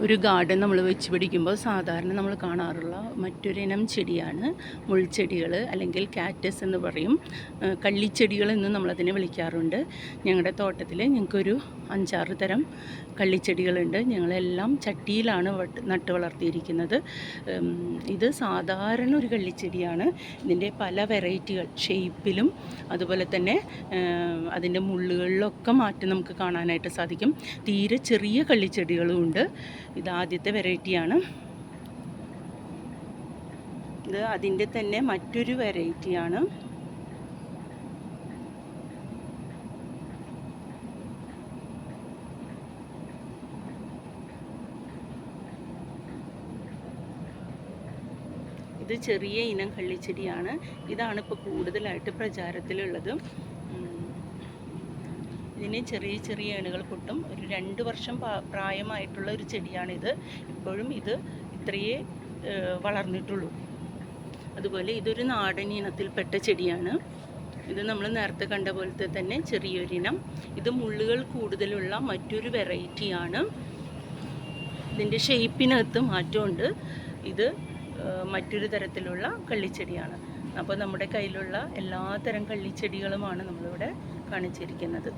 ഒരു ഗാർഡൻ നമ്മൾ വെച്ച് പിടിക്കുമ്പോൾ സാധാരണ നമ്മൾ കാണാറുള്ള മറ്റൊരിനം ചെടിയാണ് മുൾച്ചെടികൾ, അല്ലെങ്കിൽ കാറ്റസ് എന്ന് പറയും. കള്ളിച്ചെടികൾ എന്ന് നമ്മളതിനെ വിളിക്കാറുണ്ട്. ഞങ്ങളുടെ തോട്ടത്തിൽ ഞങ്ങൾക്കൊരു 5-6 തരം കള്ളിച്ചെടികളുണ്ട്. ഞങ്ങളെല്ലാം ചട്ടിയിലാണ് നട്ട് വളർത്തിയിരിക്കുന്നത്. ഇത് സാധാരണ ഒരു കള്ളിച്ചെടിയാണ്. ഇതിൻ്റെ പല വെറൈറ്റികൾ ഷേപ്പിലും അതുപോലെ തന്നെ അതിൻ്റെ മുള്ളുകളിലൊക്കെ മാറ്റം നമുക്ക് കാണാനായിട്ട് സാധിക്കും. തീരെ ചെറിയ കള്ളിച്ചെടികളും ഉണ്ട്. ഇത് ആദ്യത്തെ വെറൈറ്റിയാണ്. ഇത് അതിൻ്റെ തന്നെ മറ്റൊരു വെറൈറ്റിയാണ്. ഇത് ചെറിയ ഇനം കള്ളിച്ചെടിയാണ്. ഇതാണ് ഇപ്പോൾ കൂടുതലായിട്ട് പ്രചാരത്തിലുള്ളത്. ഇതിന് ചെറിയ ചെറിയ ഏണുകൾ പൊട്ടും. ഒരു 2 വർഷം പ്രായമായിട്ടുള്ള ഒരു ചെടിയാണിത്. ഇപ്പോഴും ഇത് ഇത്രയേ വളർന്നിട്ടുള്ളൂ. അതുപോലെ ഇതൊരു നാടൻ ഇനത്തിൽപ്പെട്ട ചെടിയാണ്. ഇത് നമ്മൾ നേരത്തെ കണ്ട പോലത്തെ തന്നെ ചെറിയൊരിനം. ഇത് മുള്ളുകൾ കൂടുതലുള്ള മറ്റൊരു വെറൈറ്റിയാണ്. ഇതിൻ്റെ ഷേപ്പിനകത്ത് മാറ്റമുണ്ട്. ഇത് മറ്റൊരു തരത്തിലുള്ള കള്ളിച്ചെടിയാണ്. അപ്പോൾ നമ്മുടെ കയ്യിലുള്ള എല്ലാ തരം കള്ളിച്ചെടികളുമാണ് നമ്മളിവിടെ കാണിച്ചിരിക്കുന്നത്.